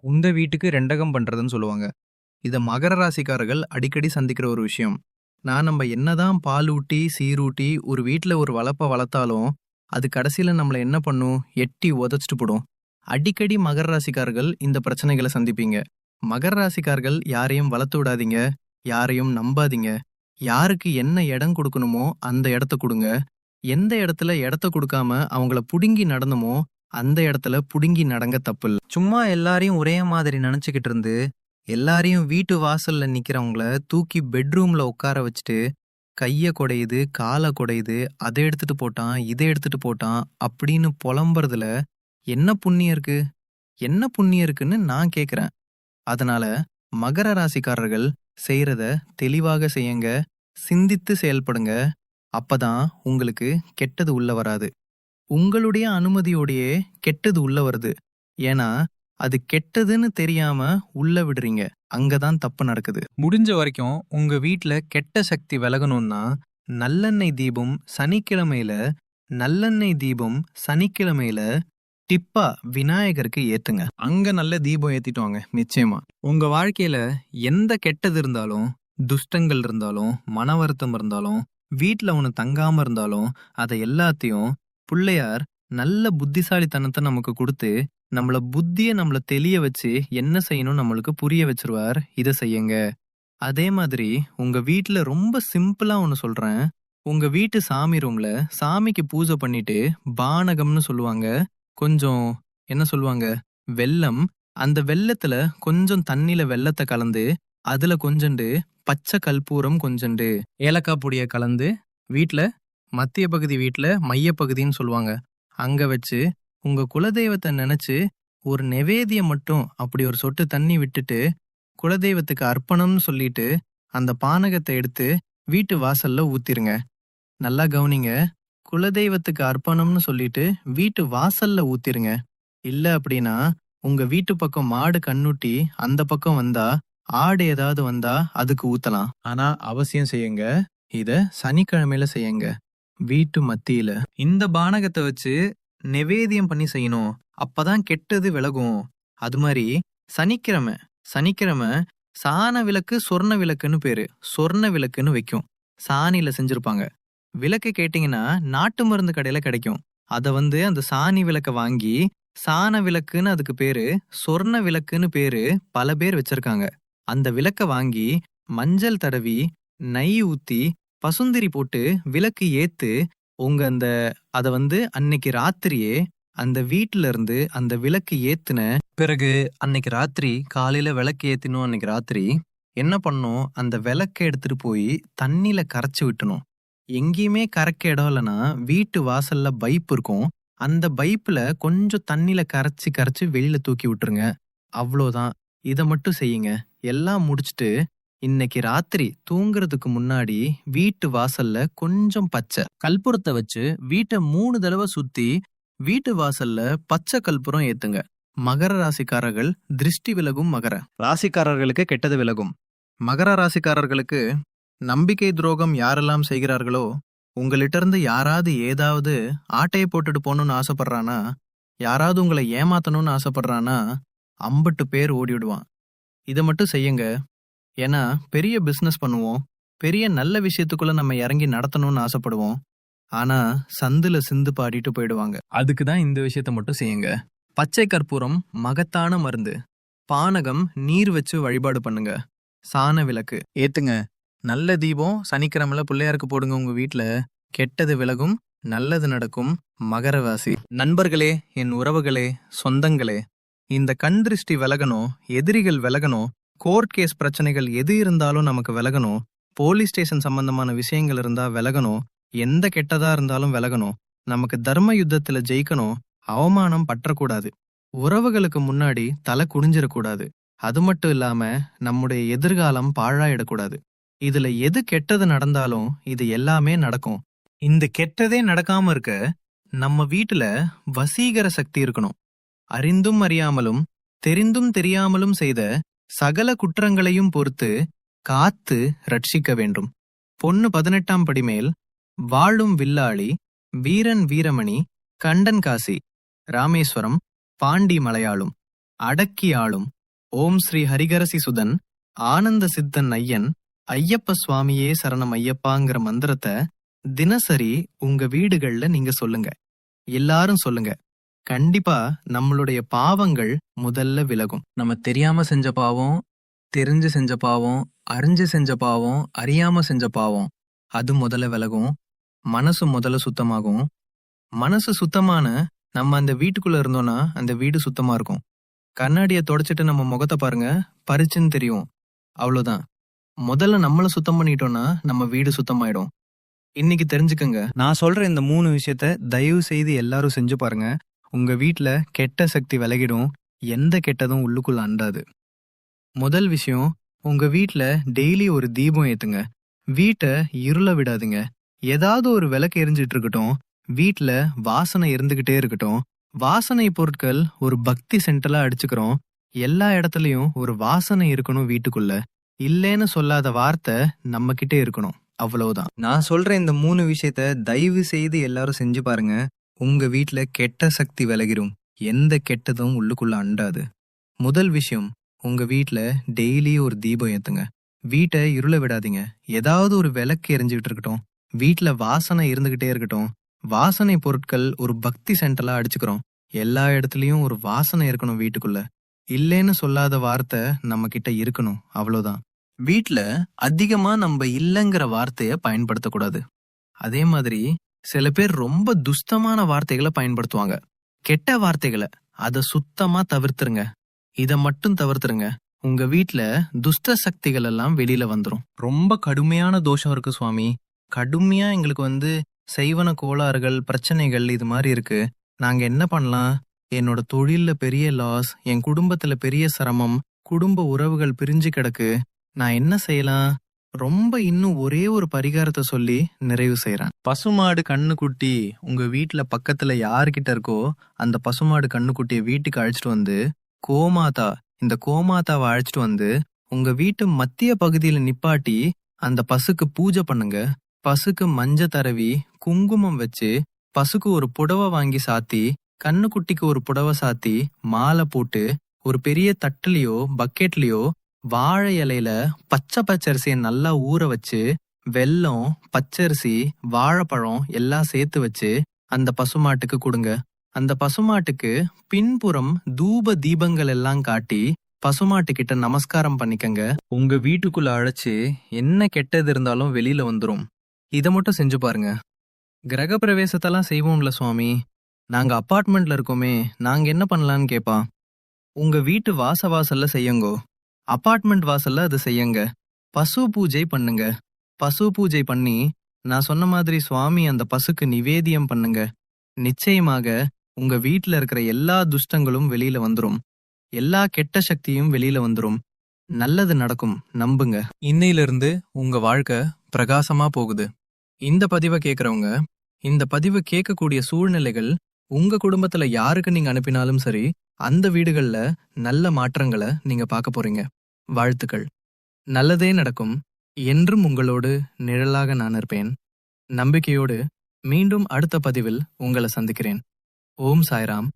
உந்த வீட்டுக்கு ரெண்டகம் பண்றதுன்னு சொல்லுவாங்க. இத மகர ராசிக்காரர்கள் அடிக்கடி சந்திக்கிற ஒரு விஷயம். நம்ம என்னதான் பால் ஊட்டி, சீரூட்டி ஒரு வீட்ல ஒரு வளர்ப்ப வளர்த்தாலும், அது கடைசியில நம்மள என்ன பண்ணும்? எட்டி உதைச்சிட்டு போடும். அடிக்கடி மகர ராசிக்காரர்கள் இந்த பிரச்சனைகள சந்திப்பீங்க. மகர ராசிக்காரர்கள் யாரையும் வளர்த்து விடாதீங்க, யாரையும் நம்பாதீங்க. யாருக்கு என்ன இடம் கொடுக்கணுமோ அந்த இடத்த குடுங்க. எந்த இடத்துல இடத்த குடுக்காம அவங்கள புடுங்கி நடந்தமோ, அந்த இடத்துல புடுங்கி நடங்க தப்பில்ல. சும்மா எல்லாரையும் ஒரே மாதிரி நினைச்சுக்கிட்டு இருந்து, எல்லாரையும் வீட்டு வாசல்ல நிக்கிறவங்கள தூக்கி பெட்ரூம்ல உட்கார வச்சுட்டு, கைய குடையுது, கால குடையுது, அதை எடுத்துட்டு போட்டான், இதை எடுத்துட்டு போட்டான் அப்படின்னு புலம்புறதுல என்ன புண்ணியம் இருக்கு? என்ன புண்ணியம் இருக்குன்னு நான் கேக்குறேன். அதனால மகர ராசிக்காரர்கள் செய்யறத தெளிவாக செய்யுங்க, சிந்தித்து செயல்படுங்க. அப்பதான் உங்களுக்கு கெட்டது உள்ள வராது. உங்களுடைய அனுமதியோடையே கெட்டது உள்ள வருது. ஏன்னா அது கெட்டதுன்னு தெரியாம உள்ள விடுறீங்க. அங்கதான் தப்பு நடக்குது. முடிஞ்ச வரைக்கும் உங்க வீட்ல கெட்ட சக்தி விலகணும்னா நல்லெண்ணெய் தீபம் சனிக்கிழமையில டிப்பா விநாயகருக்கு ஏத்துங்க. அங்க நல்ல தீபம் ஏத்திட்டு வாங்க. நிச்சயமா உங்க வாழ்க்கையில எந்த கெட்டது இருந்தாலும், துஷ்டங்கள் இருந்தாலும், மன வருத்தம் இருந்தாலும், வீட்ல ஒண்ணு தங்காம இருந்தாலும், அதை எல்லாத்தையும் புள்ளையார் நல்ல புத்திசாலித்தனத்தை நமக்கு கொடுத்து, நம்மள தெளிய வச்சு என்ன செய்யணும் நம்மளுக்கு புரிய வச்சிருவார். இதை செய்யுங்க. அதே மாதிரி உங்க வீட்ல ரொம்ப சிம்பிளா ஒண்ணு சொல்றேன். உங்க வீட்டு சாமி ரூம்ல சாமிக்கு பூஜை பண்ணிட்டு பானகம்னு சொல்லுவாங்க. கொஞ்சம் என்ன சொல்லுவாங்க? வெல்லம். அந்த வெல்லத்துல கொஞ்சம் தண்ணில வெல்லத்தை கலந்து, அதுல கொஞ்சண்டு பச்சை கற்பூரம், கொஞ்சண்டு ஏலக்காய் பொடிய கலந்து, வீட்ல மத்திய பகுதி, வீட்ல மைய பகுதின்னு சொல்லுவாங்க, அங்க வச்சு உங்க குலதெய்வத்தை நினைச்சு ஒரு நெவேத்தியம் மட்டும் அப்படி ஒரு சொட்டு தண்ணி விட்டுட்டு, குலதெய்வத்துக்கு அர்ப்பணம்னு சொல்லிட்டு அந்த பானகத்தை எடுத்து வீட்டு வாசல்ல ஊத்திருங்க. நல்லா கவனிங்க. குலதெய்வத்துக்கு அர்ப்பணம்னு சொல்லிட்டு வீட்டு வாசல்ல ஊத்திருங்க. இல்ல அப்படின்னா உங்க வீட்டு பக்கம் மாடு கண்ணுட்டி அந்த பக்கம் வந்தா, ஆடு ஏதாவது வந்தா அதுக்கு ஊத்தலாம். ஆனா அவசியம் செய்யுங்க. இத சனிக்கிழமையில செய்யுங்க. வீட்டு மத்தியில இந்த பானகத்தை வச்சு நெவேத்தியம் பண்ணி செய்யணும். அப்பதான் கெட்டது விலகும். அது மாதிரி சனிக்கிழமை சாண விளக்கு, சொர்ண விளக்குன்னு பேரு. சொர்ண விளக்குன்னு வைக்கும். சாணியில செஞ்சிருப்பாங்க. விளக்கு கேட்டீங்கன்னா நாட்டு மருந்து கடையில கிடைக்கும். அத அந்த சாணி விளக்க வாங்கி, சாண விளக்குன்னு அதுக்கு பேரு, சொர்ண விளக்குன்னு பேரு பல பேர் வச்சிருக்காங்க. அந்த விளக்க வாங்கி மஞ்சள் தடவி, நெய் ஊத்தி, பசுந்திரி போட்டு விளக்கு ஏத்து, உங்க அத அன்னைக்கு ராத்திரியே அந்த வீட்டுல இருந்து அந்த விளக்கு ஏத்துன பிறகு அன்னைக்கு ராத்திரி காலையில விளக்கு ஏத்தினோம். அன்னைக்கு ராத்திரி என்ன பண்ணும்? அந்த விளக்க எடுத்துட்டு போய் தண்ணியில கரைச்சு விட்டணும். எங்கேயுமே கரைக்க இடம் இல்லைன்னா வீட்டு வாசல்ல பைப் இருக்கும். அந்த பைப்ல கொஞ்சம் தண்ணியில கரைச்சு கரைச்சு வெளியில தூக்கி விட்டுருங்க. அவ்வளோதான். இத மட்டும் செய்யுங்க. எல்லாம் முடிச்சுட்டு இன்னைக்கு ராத்திரி தூங்குறதுக்கு முன்னாடி வீட்டு வாசல்ல கொஞ்சம் பச்சை கற்பூரத்தை வச்சு வீட்டை 3 தடவை சுத்தி வீட்டு வாசல்ல பச்சை கற்பூரம் ஏத்துங்க. மகர ராசிக்காரர்கள் திருஷ்டி விலகும். மகர ராசிக்காரர்களுக்கு கெட்டது விலகும். மகர ராசிக்காரர்களுக்கு நம்பிக்கை துரோகம் யாரெல்லாம் செய்கிறார்களோ, உங்கள்கிட்ட இருந்து யாராவது ஏதாவது ஆட்டையை போட்டுட்டு போகணும்னு ஆசைப்படுறானா, யாராவது உங்களை ஏமாத்தணும்னு ஆசைப்படுறானா, 50 பேர் ஓடிவிடுவான். இதை மட்டும் செய்யுங்க. ஏன்னா பெரிய பிசினஸ் பண்ணுவோம், பெரிய நல்ல விஷயத்துக்குள்ள நம்ம இறங்கி நடத்தணும்னு ஆசைப்படுவோம். ஆனா சந்துல சிந்து பாடிட்டு போயிடுவாங்க. அதுக்கு தான் இந்த விஷயத்த மட்டும் செய்யுங்க. பச்சை கற்பூரம் மகத்தான மருந்து. பானகம் நீர் வச்சு வழிபாடு பண்ணுங்க. சாண விளக்கு ஏத்துங்க. நல்ல தீபம் சனிக்கிழமையில பிள்ளையாருக்கு போடுங்க. உங்க வீட்ல கெட்டது விலகும், நல்லது நடக்கும். மகரவாசி நண்பர்களே, என் உறவுகளே, சொந்தங்களே, இந்த கண் திருஷ்டி விலகணும், எதிரிகள் விலகணும், கோர்ட் கேஸ் பிரச்சனைகள் எது இருந்தாலும் நமக்கு விலகணும், போலீஸ் ஸ்டேஷன் சம்பந்தமான விஷயங்கள் இருந்தா விலகணும், எந்த கெட்டதா இருந்தாலும் விலகணும், நமக்கு தர்ம யுத்தத்துல ஜெயிக்கணும், அவமானம் பற்றக்கூடாது, உறவுகளுக்கு முன்னாடி தலை குனிஞ்சிடக்கூடாது, அது மட்டும் இல்லாம நம்முடைய எதிர்காலம் பாழாயிடக்கூடாது. இதுல எது கெட்டது நடந்தாலும் இது எல்லாமே நடக்கும். இந்த கெட்டதே நடக்காம இருக்க நம்ம வீட்டுல வசீகர சக்தி இருக்கணும். அறிந்தும் அறியாமலும் தெரிந்தும் தெரியாமலும் செய்த சகல குற்றங்களையும் பொறுத்து காத்து ரட்சிக்க வேண்டும். பொண்ணு 18ஆம் படி மேல் வாழும் வில்லாளி, வீரன் வீரமணி, கண்டன் காசி, ராமேஸ்வரம், பாண்டி மலையாளும், அடக்கி ஆளும், ஓம் ஸ்ரீ ஹரிகரசி சுதன் ஆனந்த சித்தன் ஐயன் ஐயப்ப சுவாமியே சரணம் ஐயப்பாங்கிற மந்திரத்தை தினசரி உங்க வீடுகள்ல நீங்க சொல்லுங்க. எல்லாரும் சொல்லுங்க. கண்டிப்பா நம்மளுடைய பாவங்கள் முதல்ல விலகும். நம்ம தெரியாம செஞ்ச பாவம், தெரிஞ்சு செஞ்ச பாவம், அறிஞ்சு செஞ்ச பாவம், அறியாம செஞ்ச பாவம் அது முதல்ல விலகும். மனசு முதல்ல சுத்தமாகும். மனசு சுத்தமான நம்ம அந்த வீட்டுக்குள்ள இருந்தோம்னா அந்த வீடு சுத்தமா இருக்கும். கண்ணாடியை தொடச்சிட்டு நம்ம முகத்தை பாருங்க, பரிச்சுன்னு தெரியும். அவ்வளவுதான். முதல்ல நம்மள சுத்தம் பண்ணிட்டோம்னா நம்ம வீடு சுத்தமாயிடும். இன்னைக்கு தெரிஞ்சுக்கங்க. நான் சொல்ற இந்த 3 விஷயத்த தயவு செய்து எல்லாரும் செஞ்சு பாருங்க. உங்க வீட்ல கெட்ட சக்தி விலகிடும். எந்த கெட்டதும் உள்ளுக்குள்ள அண்டாது. முதல் விஷயம், உங்க வீட்ல டெய்லி ஒரு தீபம் ஏத்துங்க. வீட்டை இருள விடாதீங்க. ஏதாவது ஒரு விளக்கு எரிஞ்சிட்டு இருக்கட்டும். வீட்ல வாசனை இருந்துகிட்டே இருக்கட்டும். வாசனை பொருட்கள் ஒரு பக்தி சென்டலா அடிச்சுக்கிறோம். எல்லா இடத்துலயும் ஒரு வாசனை இருக்கணும் வீட்டுக்குள்ள. இல்லேன்னு சொல்லாத வார்த்தை நம்ம கிட்ட இருக்கணும். அவ்வளவுதான். நான் சொல்ற இந்த 3 விஷயத்த தயவு செய்து எல்லாரும் செஞ்சு பாருங்க. உங்க வீட்ல கெட்ட சக்தி விலகிரும். எந்த கெட்டதும் உள்ளுக்குள்ள அண்டாது. முதல் விஷயம், உங்க வீட்ல டெய்லி ஒரு தீபம் ஏத்துங்க. வீட்டை இருள விடாதீங்க. ஏதாவது ஒரு விளக்கு எரிஞ்சுக்கிட்டு இருக்கட்டும். வீட்ல வாசனை இருந்துகிட்டே இருக்கட்டும். வாசனை பொருட்கள் ஒரு பக்தி சென்டலா அடிச்சுக்கிறோம். எல்லா இடத்துலயும் ஒரு வாசனை இருக்கணும் வீட்டுக்குள்ள. இல்லேன்னு சொல்லாத வார்த்தை நம்ம கிட்ட இருக்கணும். அவ்வளவுதான். வீட்ல அதிகமா நம்ம இல்லங்கிற வார்த்தைய பயன்படுத்தக்கூடாது. அதே மாதிரி சில பேர் ரொம்ப துஷ்டமான வார்த்தைகளை பயன்படுத்துவாங்க. கெட்ட வார்த்தைகளை அத சுத்தமா தவிர்த்துருங்க. இத மட்டும் தவிர்த்துருங்க. உங்க வீட்ல துஷ்ட சக்திகள் எல்லாம் வெளியில வந்துரும். ரொம்ப கடுமையான தோஷம் இருக்கு சுவாமி, கடுமையா எங்களுக்கு செய்வன கோளாறுகள், பிரச்சனைகள் இது மாதிரி இருக்கு. நாங்க என்ன பண்ணலாம்? என்னோட தொழில்ல பெரிய லாஸ், என் குடும்பத்துல பெரிய சிரமம், குடும்ப உறவுகள் பிரிஞ்சு கிடக்கு. நான் என்ன செய்யலாம்? ரொம்ப இன்னும் ஒரே ஒரு பரிகாரத்தை சொல்லி நிறைவு செய்யறேன். பசுமாடு கண்ணுக்குட்டி உங்க வீட்ல பக்கத்துல யாருக்கிட்ட இருக்கோ அந்த பசுமாடு கண்ணுக்குட்டிய வீட்டுக்கு அழைச்சிட்டு வந்து கோமாதா, இந்த கோமாதாவை அழைச்சிட்டு வந்து உங்க வீட்டு மத்திய பகுதியில நிப்பாட்டி அந்த பசுக்கு பூஜை பண்ணுங்க. பசுக்கு மஞ்ச தடவி குங்குமம் வச்சு பசுக்கு ஒரு புடவை வாங்கி சாத்தி, கண்ணுக்குட்டிக்கு ஒரு புடவை சாத்தி, மாலை போட்டு ஒரு பெரிய தட்டுலயோ பக்கெட்லயோ வாழை இலையில பச்சை பச்சரிசியை நல்லா ஊற வச்சு வெல்லம், பச்சரிசி, வாழைப்பழம் எல்லாம் சேர்த்து வச்சு அந்த பசுமாட்டுக்கு கொடுங்க. அந்த பசுமாட்டுக்கு பின்புறம் தூப தீபங்கள் எல்லாம் காட்டி பசுமாட்டுக்கிட்ட நமஸ்காரம் பண்ணிக்கங்க. உங்க வீட்டுக்குள்ள அழைச்சு என்ன கெட்டது இருந்தாலும் வெளியில வந்துரும். இதை மட்டும் செஞ்சு பாருங்க. கிரக பிரவேசத்தெல்லாம் செய்வோம்ல சுவாமி, நாங்க அப்பார்ட்மெண்ட்ல இருக்கோமே, நாங்க என்ன பண்ணலான்னு கேப்பா. உங்க வீட்டு வாசல்ல செய்யுங்கோ. அப்பார்ட்மெண்ட் வாசல்ல அது செய்யுங்க. பசு பூஜை பண்ணுங்க. பசு பூஜை பண்ணி நான் சொன்ன மாதிரி சுவாமி அந்த பசுக்கு நிவேதியம் பண்ணுங்க. நிச்சயமாக உங்க வீட்ல இருக்கிற எல்லா துஷ்டங்களும் வெளியில வந்துரும். எல்லா கெட்ட சக்தியும் வெளியில வந்துரும். நல்லது நடக்கும், நம்புங்க. இன்னையிலிருந்து உங்க வாழ்க்கை பிரகாசமா போகுது. இந்த பதிவை கேட்கறவங்க, இந்த பதிவை கேட்கக்கூடிய சூழ்நிலைகள் உங்க குடும்பத்துல யாருக்கு நீங்க அனுப்பினாலும் சரி, அந்த வீடுகள்ல நல்ல மாற்றங்களை நீங்க பார்க்க போறீங்க. வாழ்த்துக்கள். நல்லதே நடக்கும். என்றும் உங்களோடு நிழலாக நான் இருப்பேன். நம்பிக்கையோடு மீண்டும் அடுத்த பதிவில் உங்களை சந்திக்கிறேன். ஓம் சாய்ராம்.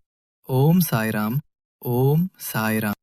ஓம் சாய்ராம். ஓம் சாய்ராம்.